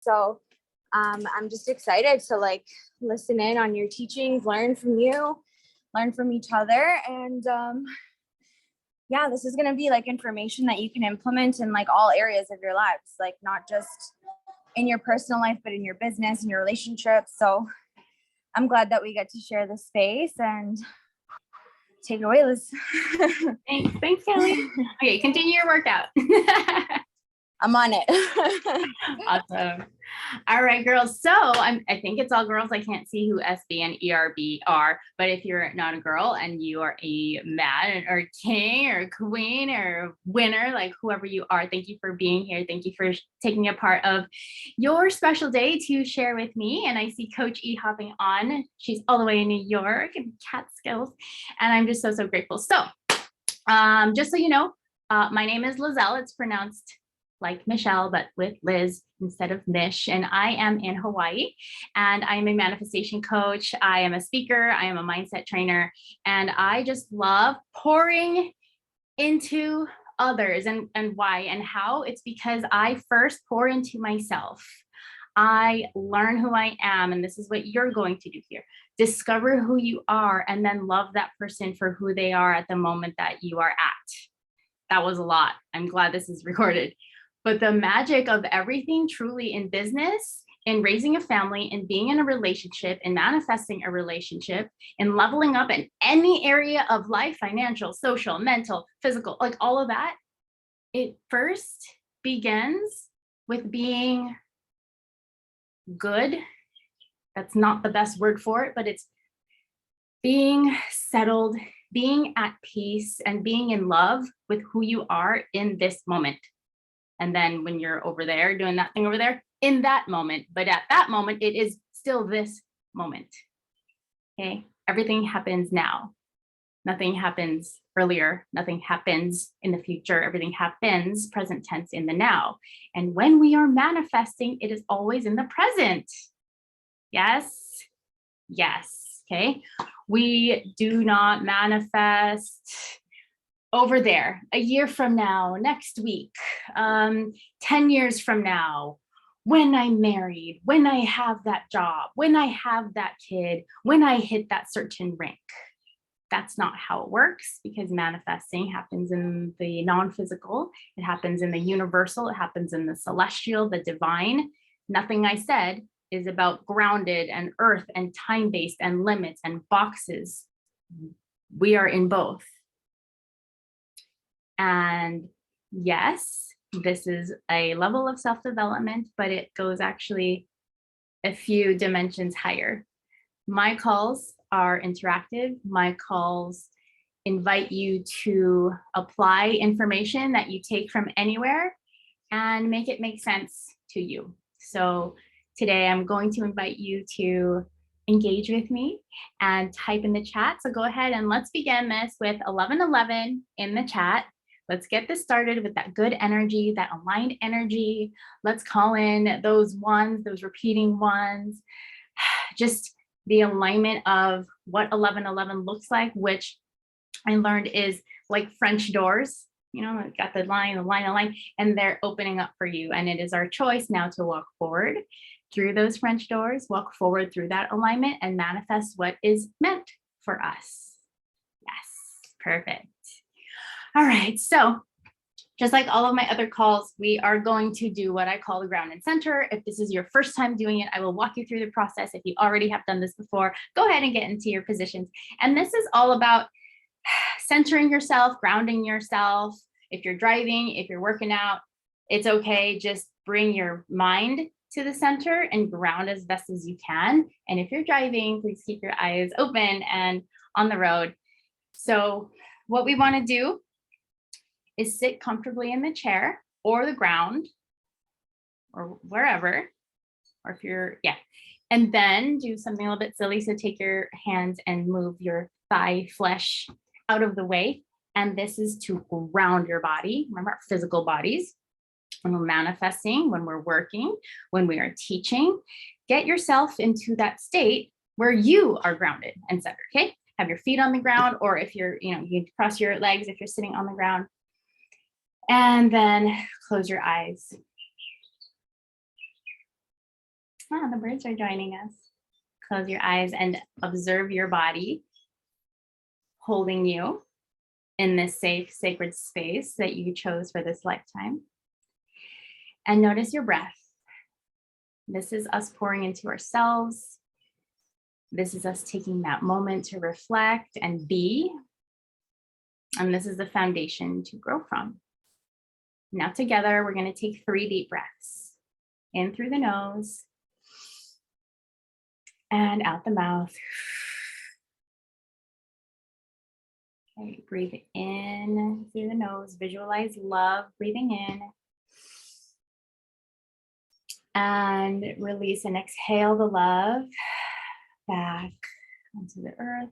So I'm just excited to like listen in on your teachings, learn from you, learn from each other. And yeah, this is going to be like information that you can implement in like all areas of your lives, like not just in your personal life, but in your business and your relationships. So I'm glad that we get to share this space, and take it away, Liz. Thanks, Kelly. Okay, continue your workout. I'm on it. Awesome. All right, girls. So I think it's all girls. I can't see who SB and ERB are, but if you're not a girl and you are a man or a king or a queen or a winner, like whoever you are, thank you for being here. Thank you for taking a part of your special day to share with me. And I see Coach E hopping on. She's all the way in New York and Catskills. And I'm just so grateful. So just so you know, my name is Lizel. It's pronounced like Michelle, but with Liz instead of Mish. And I am in Hawaii, and I am a manifestation coach. I am a speaker. I am a mindset trainer, and I just love pouring into others. And why and how? It's because I first pour into myself. I learn who I am, and this is what you're going to do here. Discover who you are, and then love that person for who they are at the moment that you are at. That was a lot. I'm glad this is recorded. But the magic of everything truly in business, in raising a family, in being in a relationship, in manifesting a relationship, in leveling up in any area of life, financial, social, mental, physical, like all of that, it first begins with being good. That's not the best word for it, but it's being settled, being at peace, and being in love with who you are in this moment. And then when you're over there doing that thing over there, in that moment, but at that moment, it is still this moment. Okay, everything happens now. Nothing happens earlier. Nothing happens in the future. Everything happens present tense in the now. And when we are manifesting, it is always in the present. Yes, yes, okay. We do not manifest over there, a year from now, next week, 10 years from now, when I'm married, when I have that job, when I have that kid, when I hit that certain rank. That's not how it works, because manifesting happens in the non-physical. It happens in the universal. It happens in the celestial, the divine. Nothing I said is about grounded and earth and time-based and limits and boxes. We are in both. And yes, this is a level of self-development, but it goes actually a few dimensions higher. My calls are interactive. My calls invite you to apply information that you take from anywhere and make it make sense to you. So today I'm going to invite you to engage with me and type in the chat. So go ahead and let's begin this with 1111 in the chat. Let's get this started with that good energy, that aligned energy. Let's call in those ones, those repeating ones. Just the alignment of what 1111 looks like, which I learned is like French doors. You know, I've got the line, and they're opening up for you. And it is our choice now to walk forward through those French doors, walk forward through that alignment, and manifest what is meant for us. Yes, perfect. All right, so just like all of my other calls, we are going to do what I call the ground and center. If this is your first time doing it, I will walk you through the process. If you already have done this before, go ahead and get into your positions. And this is all about centering yourself, grounding yourself. If you're driving, if you're working out, it's okay. Just bring your mind to the center and ground as best as you can. And if you're driving, please keep your eyes open and on the road. So what we want to do is sit comfortably in the chair or the ground or wherever, or if you're, yeah. And then do something a little bit silly. So take your hands and move your thigh flesh out of the way. And this is to ground your body. Remember our physical bodies. When we're manifesting, when we're working, when we are teaching, get yourself into that state where you are grounded and centered, okay? Have your feet on the ground, or if you're, you can cross your legs if you're sitting on the ground. And then close your eyes. Ah, the birds are joining us. Close your eyes and observe your body holding you in this safe, sacred space that you chose for this lifetime. And notice your breath. This is us pouring into ourselves. This is us taking that moment to reflect and be. And this is the foundation to grow from. Now together, we're going to take 3 deep breaths. In through the nose and out the mouth. Okay, breathe in through the nose. Visualize love breathing in. And release and exhale the love back onto the earth.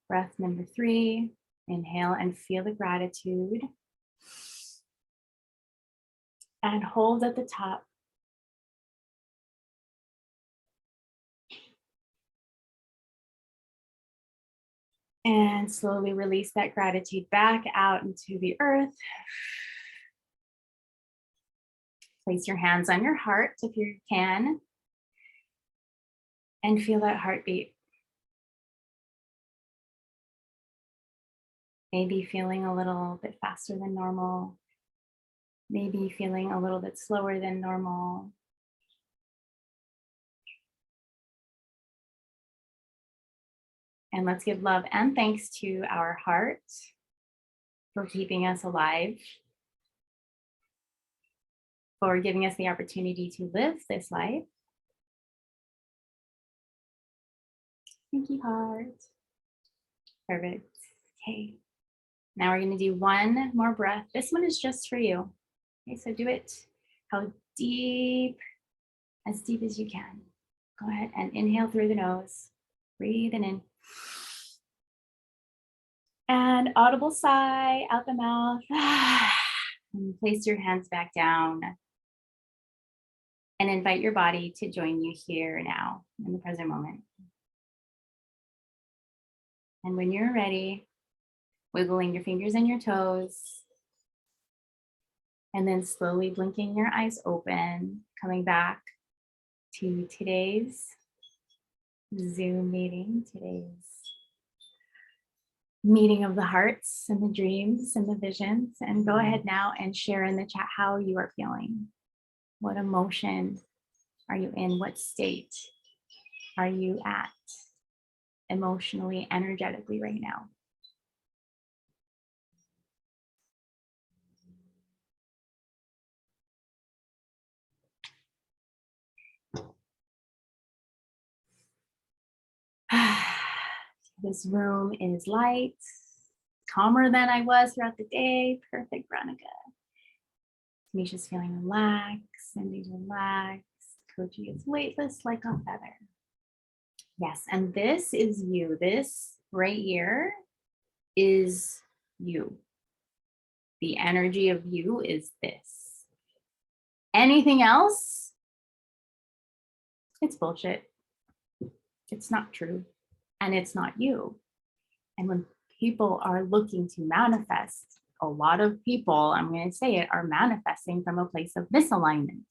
Breath number 3. Inhale and feel the gratitude. And hold at the top. And slowly release that gratitude back out into the earth. Place your hands on your heart if you can. And feel that heartbeat. Maybe feeling a little bit faster than normal. Maybe feeling a little bit slower than normal. And let's give love and thanks to our heart for keeping us alive, for giving us the opportunity to live this life. Thank you, heart. Perfect. Okay. Now we're going to do one more breath. This one is just for you. Okay, so do it how deep, as deep as you can. Go ahead and inhale through the nose. Breathing in. And audible sigh out the mouth. And place your hands back down. And invite your body to join you here now in the present moment. And when you're ready, wiggling your fingers and your toes. And then slowly blinking your eyes open, coming back to today's Zoom meeting, today's meeting of the hearts and the dreams and the visions. And go ahead now and share in the chat how you are feeling. What emotion are you in? What state are you at emotionally, energetically right now? This room is light, calmer than I was throughout the day. Perfect, Veronica. Tanisha's feeling relaxed. Cindy's relaxed. Koji is weightless like a feather. Yes, and this is you. This right here is you. The energy of you is this. Anything else, it's bullshit. It's not true. And it's not you. And when people are looking to manifest, a lot of people, I'm going to say it, are manifesting from a place of misalignment,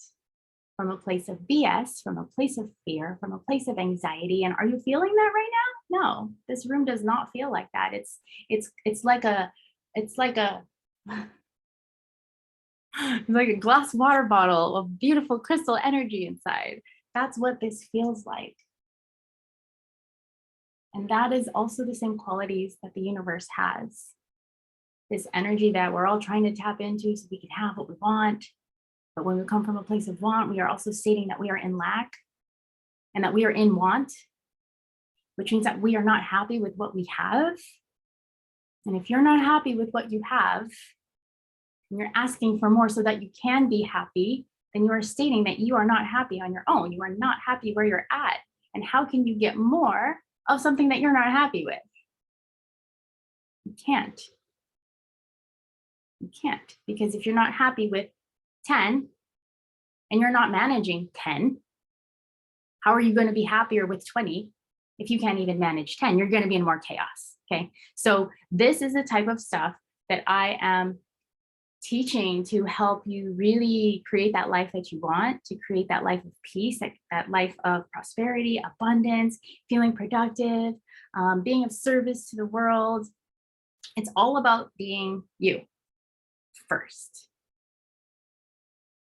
from a place of BS, from a place of fear, from a place of anxiety. And are you feeling that right now? No, this room does not feel like that. It's like a glass water bottle of beautiful crystal energy inside. That's what this feels like. And that is also the same qualities that the universe has. This energy that we're all trying to tap into so we can have what we want. But when we come from a place of want, we are also stating that we are in lack and that we are in want, which means that we are not happy with what we have. And if you're not happy with what you have, and you're asking for more so that you can be happy, then you are stating that you are not happy on your own. You are not happy where you're at. And how can you get more of something that you're not happy with? You can't. You can't, because if you're not happy with 10 and you're not managing 10, how are you going to be happier with 20 if you can't even manage 10? You're going to be in more chaos. Okay. So this is the type of stuff that I am teaching to help you really create that life that you want, to create that life of peace, that life of prosperity, abundance, feeling productive, being of service to the world. It's all about being you first.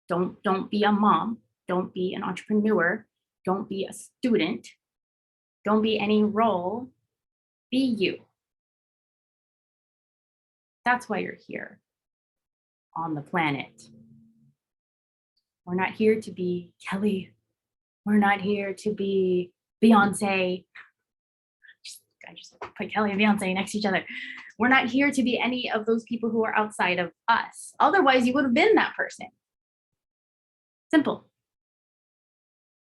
Don't be a mom. Don't be an entrepreneur. Don't be a student. Don't be any role. Be you. That's why you're here on the planet. We're not here to be Kelly. We're not here to be Beyonce. I just put Kelly and Beyonce next to each other. We're not here to be any of those people who are outside of us. Otherwise, you would have been that person. Simple.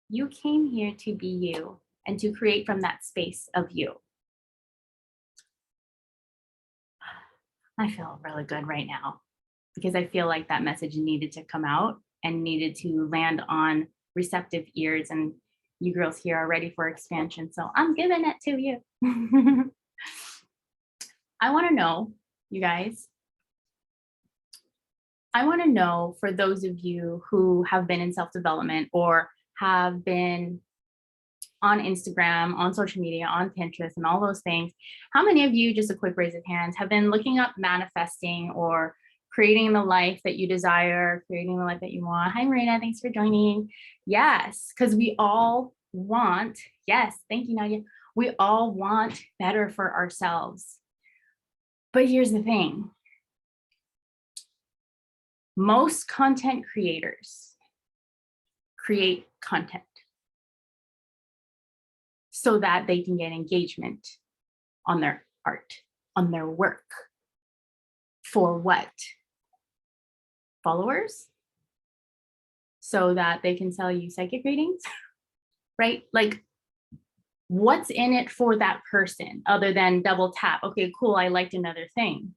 You came here to be you and to create from that space of you. I feel really good right now because I feel like that message needed to come out and needed to land on receptive ears, and you girls here are ready for expansion. So I'm giving it to you. I want to know, you guys, I want to know for those of you who have been in self-development or have been on Instagram, on social media, on Pinterest, and all those things, how many of you, just a quick raise of hands, have been looking up manifesting or creating the life that you desire, creating the life that you want? Hi, Marina, thanks for joining. Yes, because we all want, yes, thank you, Nadia. We all want better for ourselves. But here's the thing. Most content creators create content so that they can get engagement on their art, on their work. For what? Followers? So that they can sell you psychic readings, right? Like, what's in it for that person other than double tap? Okay, cool, I liked another thing.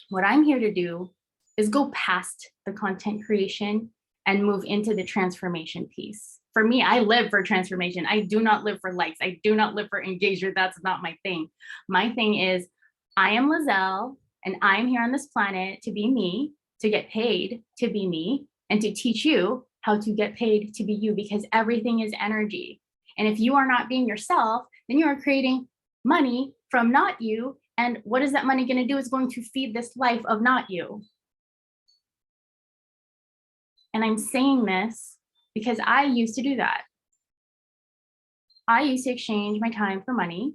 What I'm here to do is go past the content creation and move into the transformation piece. For me, I live for transformation. I do not live for likes. I do not live for engagement. That's not my thing. My thing is, I am Lizel, and I'm here on this planet to be me, to get paid to be me, and to teach you how to get paid to be you, because everything is energy. And if you are not being yourself, then you are creating money from not you. And what is that money going to do? It's going to feed this life of not you. And I'm saying this because I used to do that. I used to exchange my time for money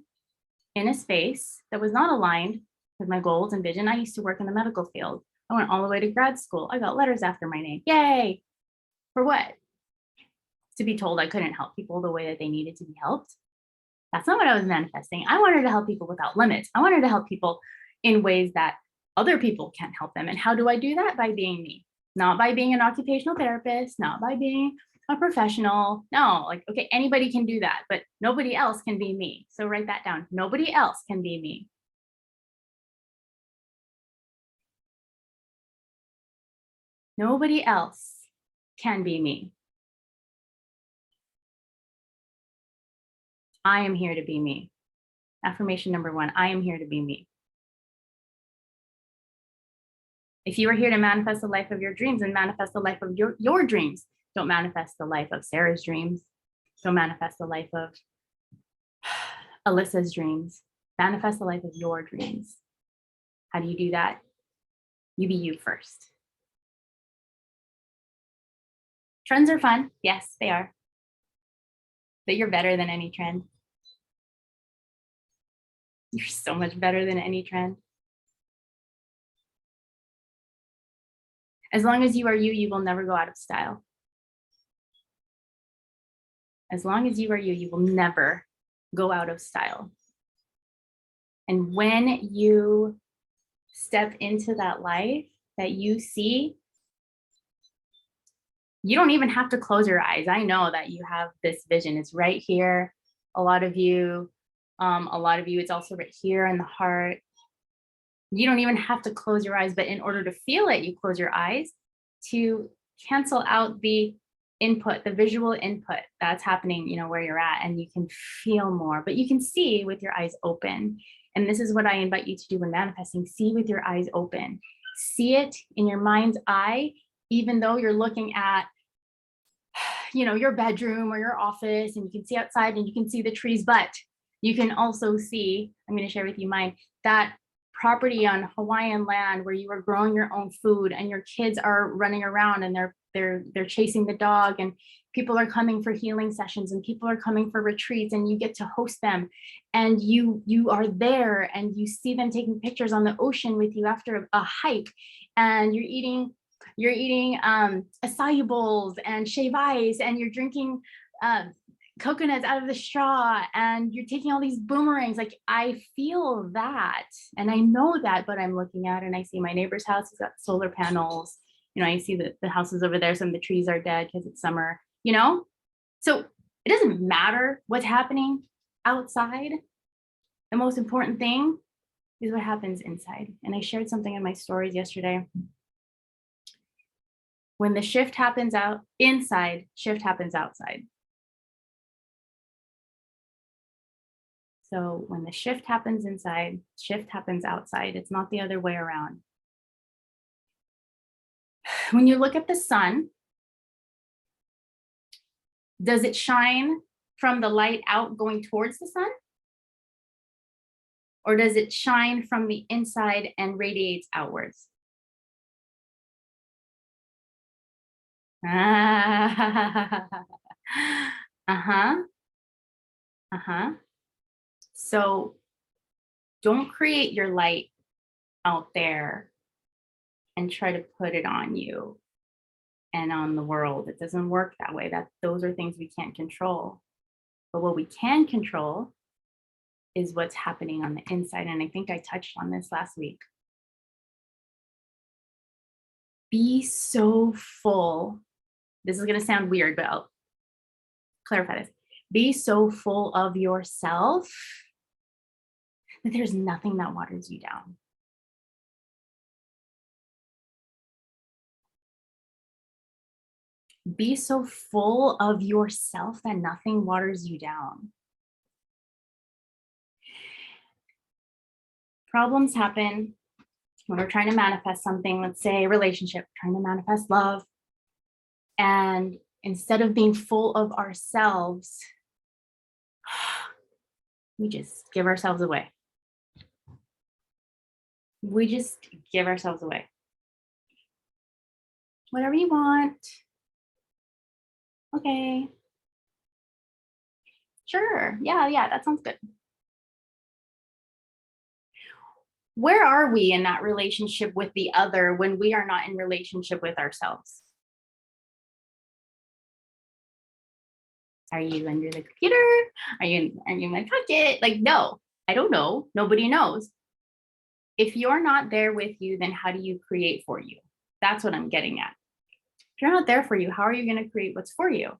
in a space that was not aligned with my goals and vision. I used to work in the medical field. I went all the way to grad school. I got letters after my name. Yay! For what? To be told I couldn't help people the way that they needed to be helped. That's not what I was manifesting. I wanted to help people without limits. I wanted to help people in ways that other people can't help them. And how do I do that? By being me. Not by being an occupational therapist, not by being a professional. No, like, okay, anybody can do that, but nobody else can be me. So write that down. Nobody else can be me. Nobody else can be me. I am here to be me. Affirmation number 1, I am here to be me. If you are here to manifest the life of your dreams, and manifest the life of your dreams. Don't manifest the life of Sarah's dreams. Don't manifest the life of Alyssa's dreams. Manifest the life of your dreams. How do you do that? You be you first. Trends are fun. Yes, they are. But you're better than any trend. You're so much better than any trend. As long as you are you, you will never go out of style. As long as you are you, you will never go out of style. And when you step into that life that you see, you don't even have to close your eyes. I know that you have this vision. It's right here. A lot of you, it's also right here in the heart. You don't even have to close your eyes, but in order to feel it, you close your eyes to cancel out the input, the visual input that's happening, where you're at, and you can feel more, but you can see with your eyes open. And this is what I invite you to do when manifesting. See with your eyes open. see it in your mind's eye, even though you're looking at, your bedroom or your office, and you can see outside and you can see the trees, but you can also see, I'm going to share with you mine, that property on Hawaiian land where you are growing your own food and your kids are running around and they're chasing the dog, and people are coming for healing sessions and people are coming for retreats, and you get to host them, and you are there and you see them taking pictures on the ocean with you after a hike, and you're eating acai bowls and shave ice, and you're drinking coconuts out of the straw, and you're taking all these boomerangs. Like, I feel that and I know that, but I'm looking at it and I see my neighbor's house has got solar panels. I see the houses over there, some of the trees are dead because it's summer, so it doesn't matter what's happening outside. The most important thing is what happens inside. And I shared something in my stories yesterday. When the shift happens out inside, shift happens outside. So when the shift happens inside, shift happens outside. It's not the other way around. When you look at the sun, does it shine from the light out going towards the sun? Or does it shine from the inside and radiates outwards? So don't create your light out there and try to put it on you and on the world. It doesn't work that way. Those are things we can't control. But what we can control is what's happening on the inside. And I think I touched on this last week. Be so full. This is going to sound weird, but I'll clarify this. Be so full of yourself that there's nothing that waters you down. Be so full of yourself that nothing waters you down. Problems happen when we're trying to manifest something, let's say a relationship, trying to manifest love. And instead of being full of ourselves, we just give ourselves away. We just give ourselves away. Whatever you want. Okay. Sure. Yeah, that sounds good. Where are we in that relationship with the other when we are not in relationship with ourselves? Are you under the computer? Are you in my pocket? Like, no, I don't know. Nobody knows. If you're not there with you, then how do you create for you? That's what I'm getting at. If you're not there for you, how are you going to create what's for you?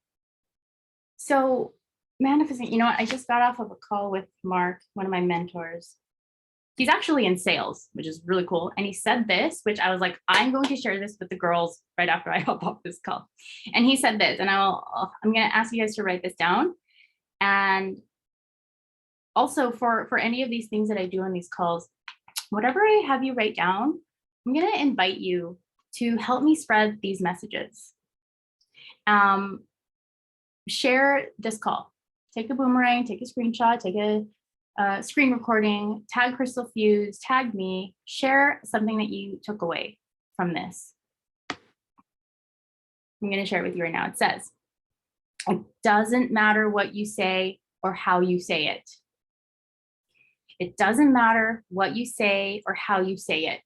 So manifesting, you know what? I just got off of a call with Mark, one of my mentors. He's actually in sales, which is really cool. And he said this, which I was like, I'm going to share this with the girls right after I hop off this call. And he said this, and I'm going to ask you guys to write this down. And also for any of these things that I do on these calls, whatever I have you write down, I'm going to invite you to help me spread these messages. Share this call. Take a boomerang, take a screenshot, take a screen recording, tag Crystal Fuse, tag me, share something that you took away from this. I'm going to share it with you right now. It says, it doesn't matter what you say or how you say it. It doesn't matter what you say or how you say it.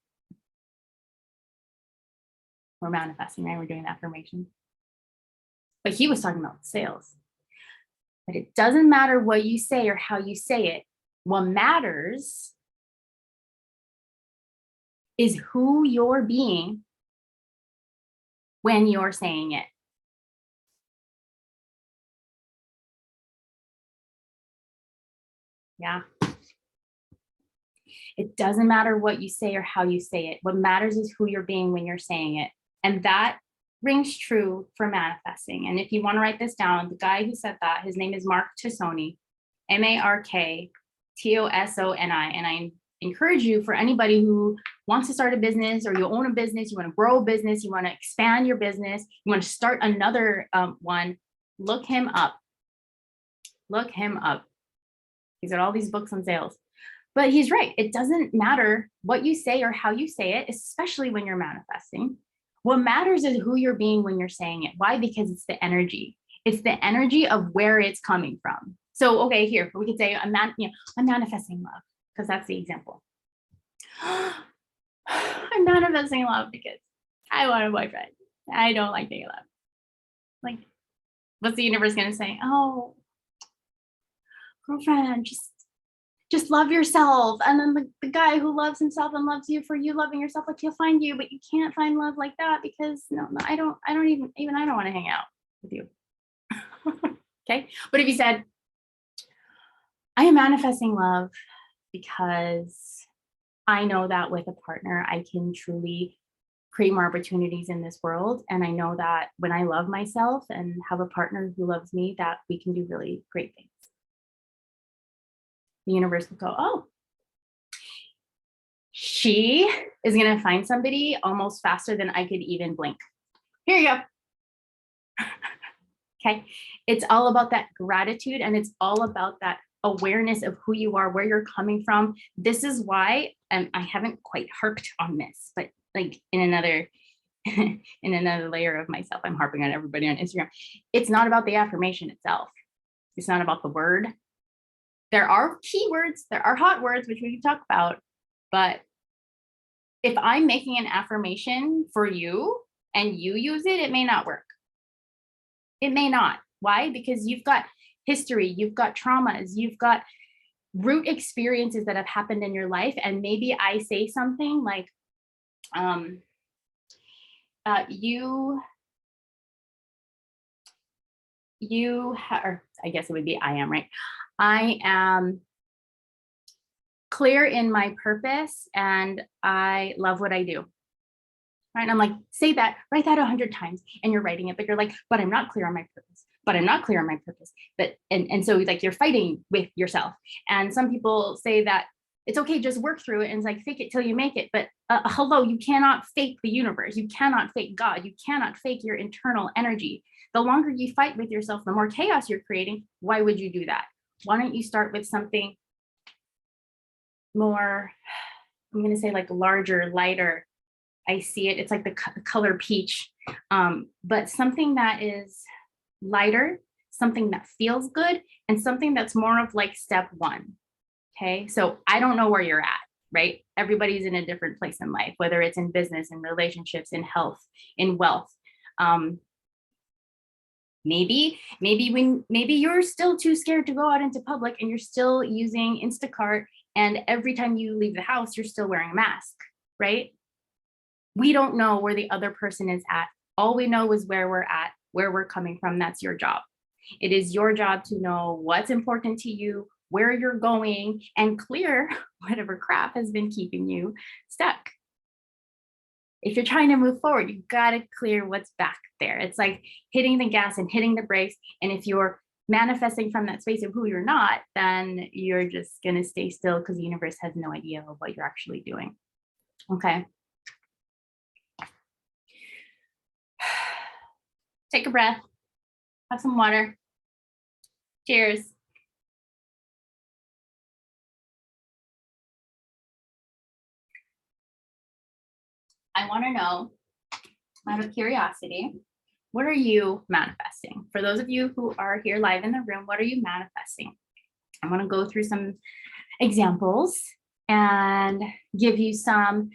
We're manifesting, right? We're doing the affirmation. But he was talking about sales. But it doesn't matter what you say or how you say it. What matters is who you're being when you're saying it. Yeah. It doesn't matter what you say or how you say it. What matters is who you're being when you're saying it. And that rings true for manifesting. And if you want to write this down, the guy who said that, his name is Mark Tassoni, Marktosoni. And I encourage you, for anybody who wants to start a business, or you own a business, you want to grow a business, you want to expand your business, you want to start another one, look him up. Look him up. He's got all these books on sales. But he's right. It doesn't matter what you say or how you say it, especially when you're manifesting. What matters is who you're being when you're saying it. Why? Because it's the energy. It's the energy of where it's coming from. So, okay, here we could say I'm manifesting love, because that's the example. I'm manifesting love because I want a boyfriend. I don't like being loved. Like, what's the universe going to say? Oh, girlfriend, just love yourself. And then the guy who loves himself and loves you for you loving yourself, like, he'll find you, but you can't find love like that, because no, I don't even I don't want to hang out with you. Okay. But if you said, I am manifesting love because I know that with a partner, I can truly create more opportunities in this world. And I know that when I love myself and have a partner who loves me, that we can do really great things. The universe will go, oh, she is going to find somebody almost faster than I could even blink. Here you go. Okay. It's all about that gratitude, and it's all about that awareness of who you are, where you're coming from. This is why, and I haven't quite harped on this, but like in another layer of myself, I'm harping on everybody on Instagram. It's not about the affirmation itself. It's not about the word. There are keywords, there are hot words, which we can talk about, but if I'm making an affirmation for you and you use it, it may not work. It may not. Why? Because you've got history, you've got traumas, you've got root experiences that have happened in your life. And maybe I say something like, or I guess it would be, I am, right? I am clear in my purpose and I love what I do. Right? And I'm like, say that, write that 100 times, and you're writing it, but you're like, but I'm not clear on my purpose, but I'm not clear on my purpose. But, and so like you're fighting with yourself. And some people say that it's okay, just work through it. And it's like, fake it till you make it. But hello, you cannot fake the universe. You cannot fake God. You cannot fake your internal energy. The longer you fight with yourself, the more chaos you're creating. Why would you do that? Why don't you start with something more, I'm going to say like larger, lighter. I see it. It's like the color peach, but something that is lighter, something that feels good, and something that's more of like step one. Okay. So I don't know where you're at, right? Everybody's in a different place in life, whether it's in business, in relationships, in health, in wealth. Maybe you're still too scared to go out into public and you're still using Instacart, and every time you leave the house, you're still wearing a mask, right? We don't know where the other person is at. All we know is where we're at, where we're coming from. That's your job. It is your job to know what's important to you, where you're going, and clear whatever crap has been keeping you stuck. If you're trying to move forward, you've got to clear what's back there. It's like hitting the gas and hitting the brakes. And if you're manifesting from that space of who you're not, then you're just going to stay still, because the universe has no idea of what you're actually doing. Okay. Take a breath, have some water. Cheers. I want to know, out of curiosity, what are you manifesting? For those of you who are here live in the room, what are you manifesting? I want to go through some examples and give you some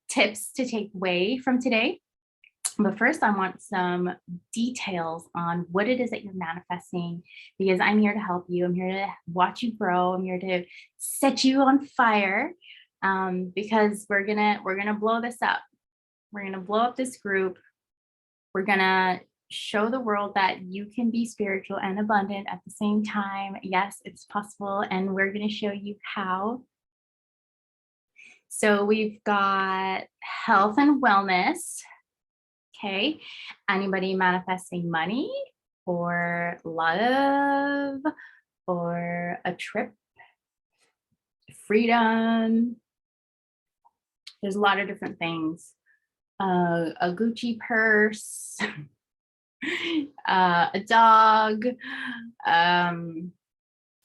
tips to take away from today. But first, I want some details on what it is that you're manifesting, because I'm here to help you. I'm here to watch you grow. I'm here to set you on fire, because we're gonna blow this up. We're gonna blow up this group. We're gonna show the world that you can be spiritual and abundant at the same time. Yes, it's possible, and we're gonna show you how. So we've got health and wellness. Okay, anybody manifesting money or love or a trip, freedom, There's a lot of different things. A Gucci purse, a dog. Go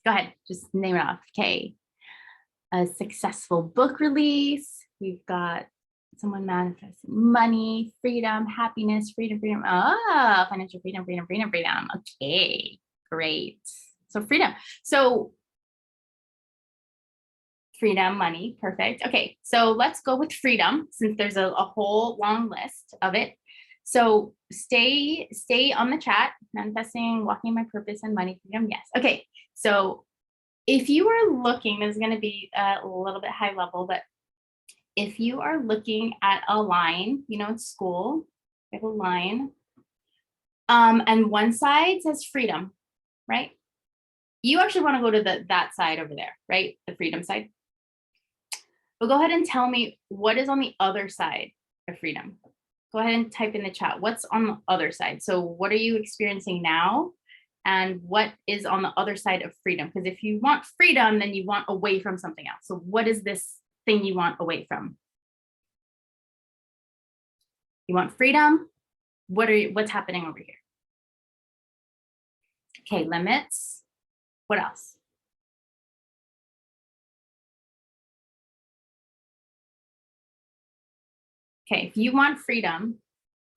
ahead, just name it off. Okay. A successful book release. We've got someone manifesting money, freedom, happiness, freedom. Financial freedom. Okay, great. So freedom. So freedom, money, perfect. Okay, so let's go with freedom since there's a whole long list of it. So stay on the chat, manifesting, walking my purpose and money, freedom. Yes. Okay, so if you are looking, this is going to be a little bit high level, but if you are looking at a line, in school, you have a line, and one side says freedom, right? You actually want to go to that side over there, right? The freedom side. But go ahead and tell me what is on the other side of freedom. Go ahead and type in the chat. What's on the other side? So what are you experiencing now? And what is on the other side of freedom? Because if you want freedom, then you want away from something else. So what is this thing you want away from? You want freedom? What's happening over here? Okay, limits. What else? Okay, if you want freedom,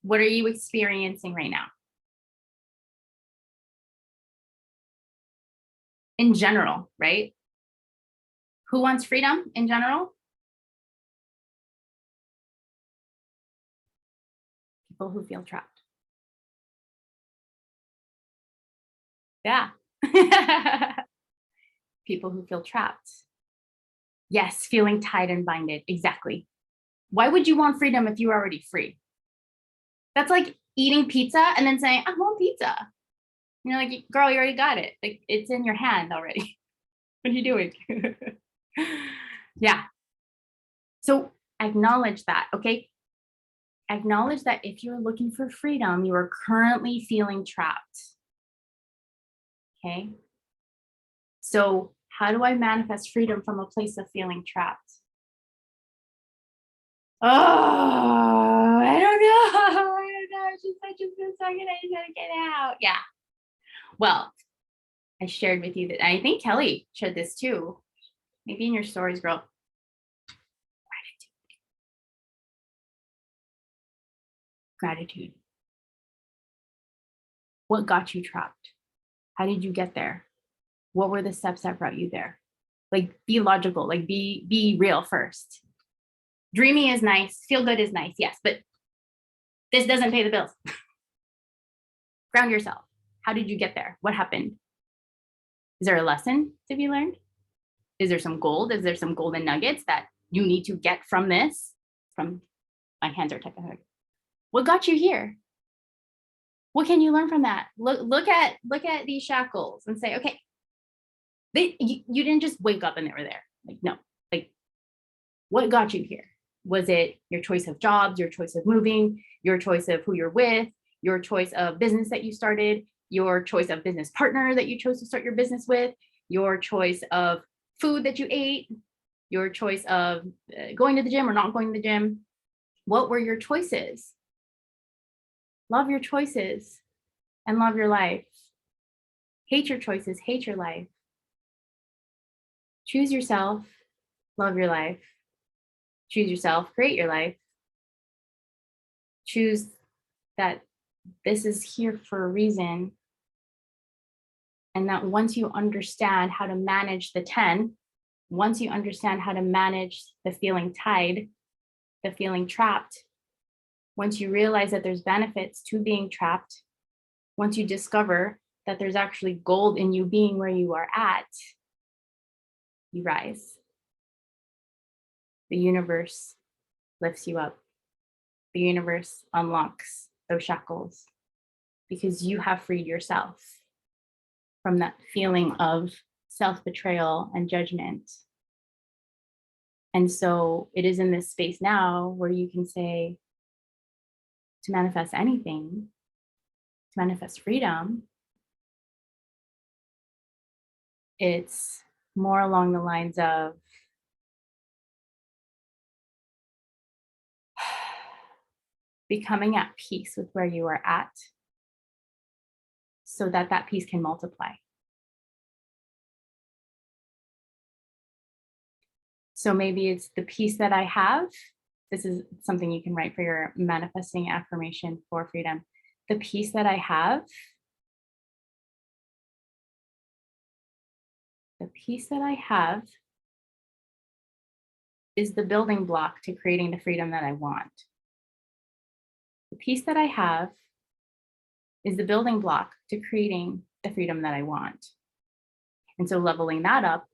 what are you experiencing right now? In general, right? Who wants freedom in general? People who feel trapped. Yeah. People who feel trapped. Yes, feeling tied and binded. Exactly. Why would you want freedom if you're already free? That's like eating pizza and then saying, I want pizza. You're like, girl, you already got it. Like it's in your hand already. What are you doing? Yeah. So acknowledge that, okay? Acknowledge that if you're looking for freedom, you are currently feeling trapped. Okay? So how do I manifest freedom from a place of feeling trapped? Oh, I don't know. It's just such a good second. I just gotta get out. Yeah. Well, I shared with you that I think Kelly shared this too. Maybe in your stories, girl. Gratitude. What got you trapped? How did you get there? What were the steps that brought you there? Like be logical, like be real first. Dreamy is nice, feel good is nice, yes, but this doesn't pay the bills. Ground yourself. How did you get there? What happened? Is there a lesson to be learned? Is there some gold? Is there some golden nuggets that you need to get from this? From my hands are type of hug. What got you here? What can you learn from that? Look at these shackles and say, okay, you didn't just wake up and they were there. Like, no, like what got you here? Was it your choice of jobs, your choice of moving, your choice of who you're with, your choice of business that you started, your choice of business partner that you chose to start your business with, your choice of food that you ate, your choice of going to the gym or not going to the gym? What were your choices? Love your choices and love your life. Hate your choices, hate your life. Choose yourself, love your life. Choose yourself, create your life. Choose that this is here for a reason. And that once you understand how to manage the 10, once you understand how to manage the feeling tied, the feeling trapped, once you realize that there's benefits to being trapped, once you discover that there's actually gold in you being where you are at, you rise. The universe lifts you up. The universe unlocks those shackles because you have freed yourself from that feeling of self-betrayal and judgment. And so it is in this space now where you can say, to manifest anything, to manifest freedom, it's more along the lines of becoming at peace with where you are at so that that peace can multiply. So maybe it's the peace that I have. This is something you can write for your manifesting affirmation for freedom. The peace that I have, is the building block to creating the freedom that I want. The peace that I have is the building block to creating the freedom that I want. And so leveling that up,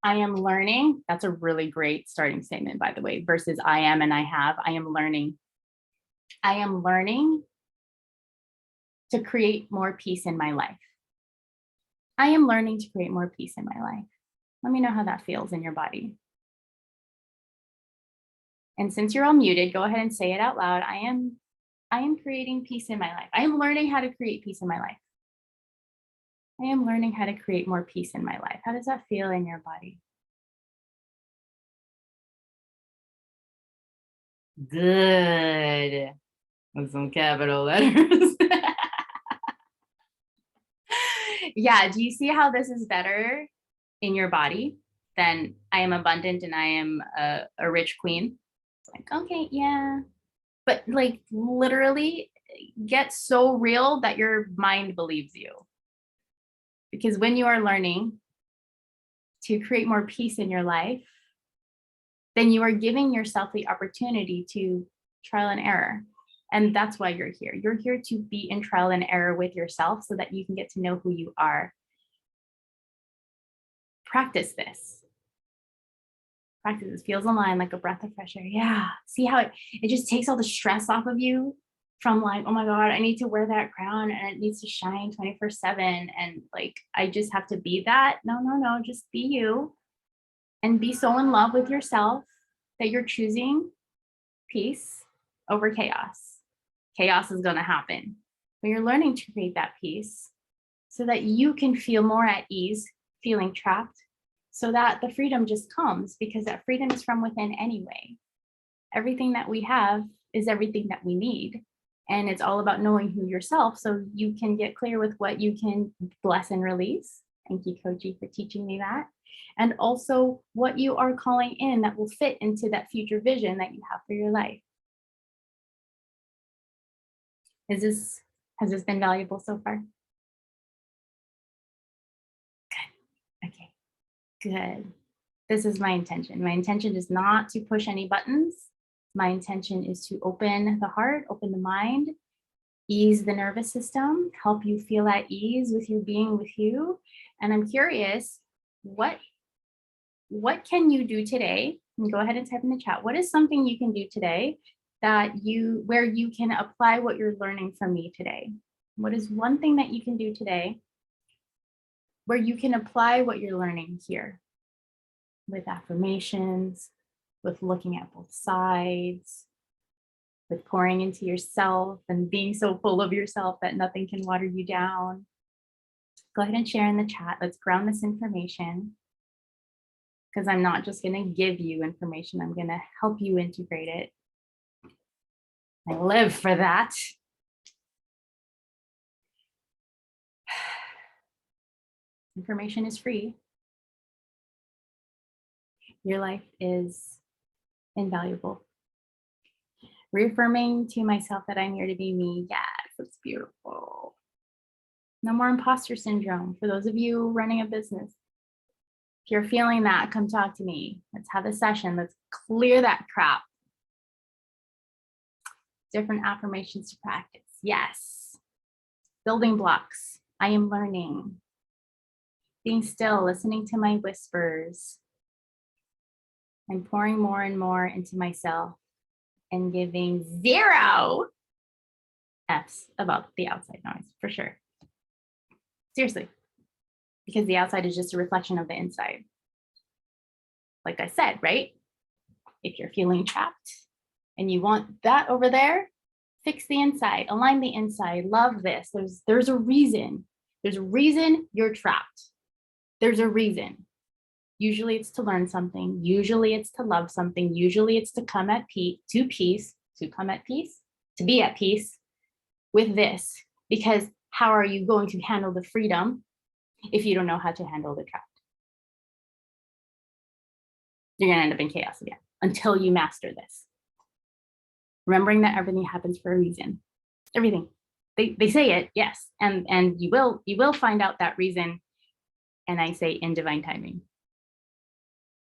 I am learning. That's a really great starting statement, by the way, versus I am and I have. I am learning. I am learning to create more peace in my life. I am learning to create more peace in my life. Let me know how that feels in your body. And since you're all muted, go ahead and say it out loud. I am creating peace in my life. I am learning how to create peace in my life. I am learning how to create more peace in my life. How does that feel in your body? Good. With some capital letters. Yeah, do you see how this is better in your body than I am abundant and I am a rich queen? It's like, okay, yeah. But like literally get so real that your mind believes you. Because when you are learning to create more peace in your life, then you are giving yourself the opportunity to trial and error. And that's why you're here. You're here to be in trial and error with yourself so that you can get to know who you are. Practice this. Practice this. Feels aligned like a breath of fresh air. Yeah. See how it just takes all the stress off of you from like, oh my God, I need to wear that crown and it needs to shine 24/7. And like, I just have to be that. No, just be you and be so in love with yourself that you're choosing peace over chaos. Chaos is going to happen, but you're learning to create that peace so that you can feel more at ease, feeling trapped, so that the freedom just comes because that freedom is from within anyway. Everything that we have is everything that we need. And it's all about knowing who yourself so you can get clear with what you can bless and release. Thank you, Koji, for teaching me that. And also what you are calling in that will fit into that future vision that you have for your life. Has this been valuable so far? Good. Okay. Good. This is my intention. My intention is not to push any buttons. My intention is to open the heart, open the mind, ease the nervous system, help you feel at ease with you being with you. And I'm curious, what can you do today? And go ahead and type in the chat. What is something you can do today where you can apply what you're learning from me today? What is one thing that you can do today where you can apply what you're learning here with affirmations, with looking at both sides, with pouring into yourself and being so full of yourself that nothing can water you down? Go ahead and share in the chat. Let's ground this information because I'm not just going to give you information. I'm going to help you integrate it. I live for that. Information is free. Your life is invaluable. Reaffirming to myself that I'm here to be me. Yes, it's beautiful. No more imposter syndrome. For those of you running a business, if you're feeling that, come talk to me. Let's have a session. Let's clear that crap. Different affirmations to practice. Yes. Building blocks. I am learning. Being still, listening to my whispers. I'm pouring more and more into myself and giving 0 F's about the outside noise, for sure. Seriously, because the outside is just a reflection of the inside. Like I said, right? If you're feeling trapped and you want that over there, fix the inside, align the inside, love this. There's a reason. There's a reason you're trapped. There's a reason. Usually it's to learn something. Usually it's to love something. Usually it's to come at peace, to be at peace with this. Because how are you going to handle the freedom if you don't know how to handle the trap? You're going to end up in chaos again until you master this. Remembering that everything happens for a reason. Everything. They say it, yes. And you will find out that reason. And I say in divine timing.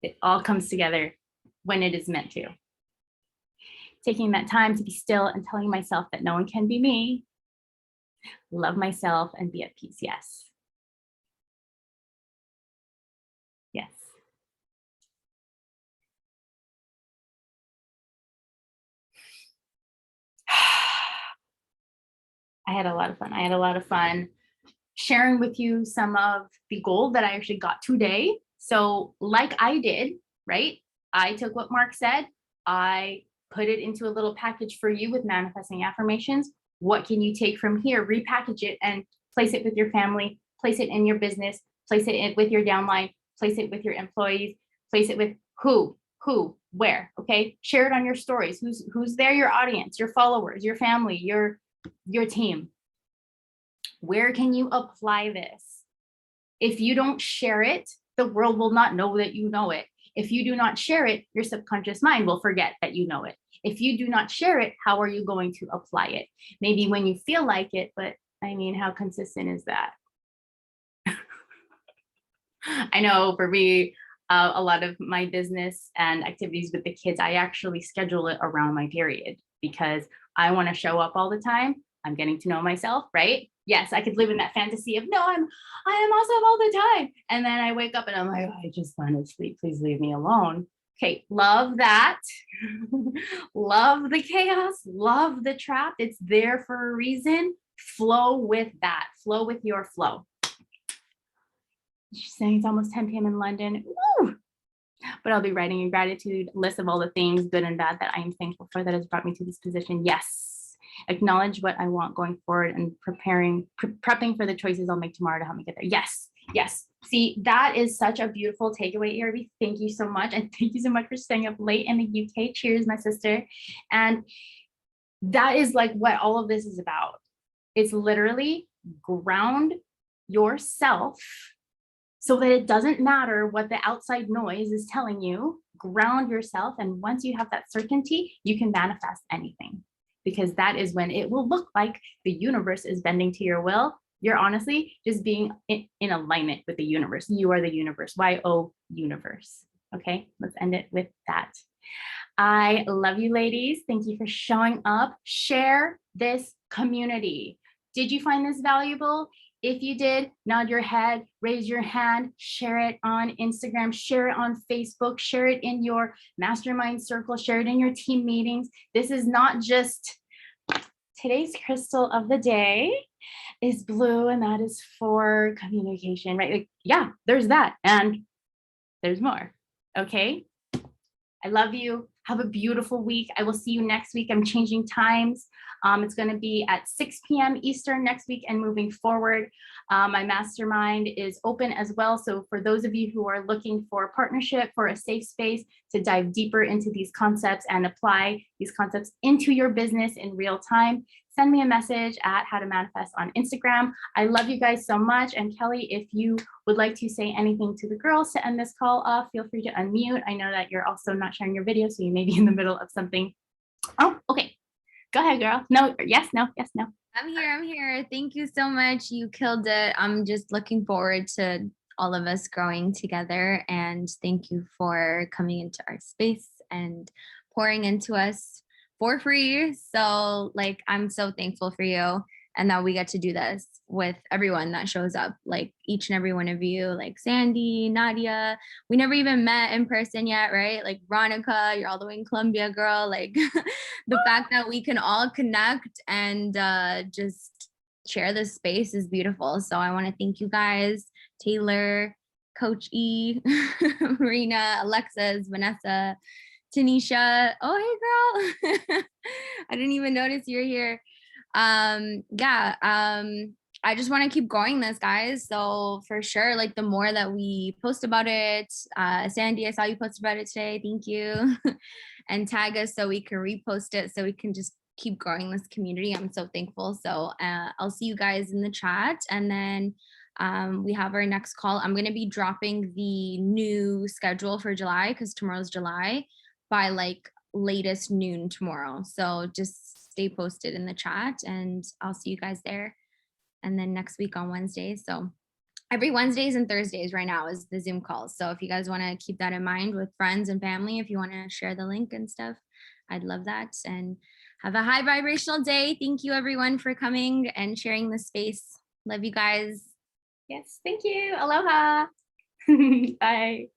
It all comes together when it is meant to. Taking that time to be still and telling myself that no one can be me. Love myself and be at peace. Yes. Yes. I had a lot of fun. I had a lot of fun sharing with you some of the gold that I actually got today. So like I did, right? I took what Mark said. I put it into a little package for you with manifesting affirmations. What can you take from here? Repackage it and place it with your family, place it in your business, place it with your downline, place it with your employees, place it with who, where, okay? Share it on your stories. Who's there? Your audience, your followers, your family, your team. Where can you apply this? If you don't share it, the world will not know that you know it. If you do not share it, your subconscious mind will forget that you know it. If you do not share it, how are you going to apply it? Maybe when you feel like it, but I mean, how consistent is that? I know for me, a lot of my business and activities with the kids, I actually schedule it around my period because I want to show up all the time. I'm getting to know myself, right? Yes, I could live in that fantasy of, no, I am awesome all the time. And then I wake up and I'm like, oh, I just want to sleep. Please leave me alone. Okay, love that. Love the chaos, love the trap. It's there for a reason. Flow with that. Flow with your flow. She's saying it's almost 10 p.m. in London. Woo! But I'll be writing a gratitude list of all the things, good and bad, that I am thankful for that has brought me to this position. Yes. Acknowledge what I want going forward and prepping for the choices I'll make tomorrow to help me get there. Yes. Yes. See, that is such a beautiful takeaway, Irby. Thank you so much. And thank you so much for staying up late in the UK. Cheers, my sister. And that is like what all of this is about. It's literally ground yourself so that it doesn't matter what the outside noise is telling you. Ground yourself. And once you have that certainty, you can manifest anything, because that is when it will look like the universe is bending to your will. You're honestly just being in alignment with the universe. You are the universe. Y-O universe. Okay, let's end it with that. I love you, ladies. Thank you for showing up. Share this community. Did you find this valuable? If you did, nod your head, raise your hand, share it on Instagram, share it on Facebook, share it in your mastermind circle, share it in your team meetings. This is not just today's crystal of the day is blue, and that is for communication, right? Like, yeah, there's that, and there's more. Okay. I love you. Have a beautiful week. I will see you next week. I'm changing times. It's going to be at 6 p.m. Eastern next week and moving forward. My mastermind is open as well. So for those of you who are looking for a partnership, for a safe space to dive deeper into these concepts and apply these concepts into your business in real time, send me a message at How to Manifest on Instagram. I love you guys so much. And Kelly, if you would like to say anything to the girls to end this call off, feel free to unmute. I know that you're also not sharing your video, so you may be in the middle of something. Oh, okay. Go ahead, girl. No, yes, no, yes, no. I'm here. Thank you so much. You killed it. I'm just looking forward to all of us growing together. And thank you for coming into our space and pouring into us for free. So like, I'm so thankful for you, and that we get to do this with everyone that shows up, like each and every one of you, like Sandy, Nadia. We never even met in person yet, right? Like Veronica, you're all the way in Colombia, girl. Like the fact that we can all connect and just share this space is beautiful. So I want to thank you guys, Taylor, Coach E, Marina, Alexis, Vanessa, Tanisha. Oh, hey, girl. I didn't even notice you're here. I just want to keep growing this, guys. So for sure, like the more that we post about it, Sandy, I saw you post about it today. Thank you. And tag us so we can repost it so we can just keep growing this community. I'm so thankful. So I'll see you guys in the chat. And then we have our next call. I'm going to be dropping the new schedule for July because tomorrow's July by like latest noon tomorrow. So just stay posted in the chat and I'll see you guys there. And then next week on Wednesdays. So every Wednesdays and Thursdays right now is the Zoom calls. So if you guys want to keep that in mind with friends and family, if you want to share the link and stuff, I'd love that. And have a high vibrational day. Thank you everyone for coming and sharing the space. Love you guys. Yes, thank you. Aloha. Bye.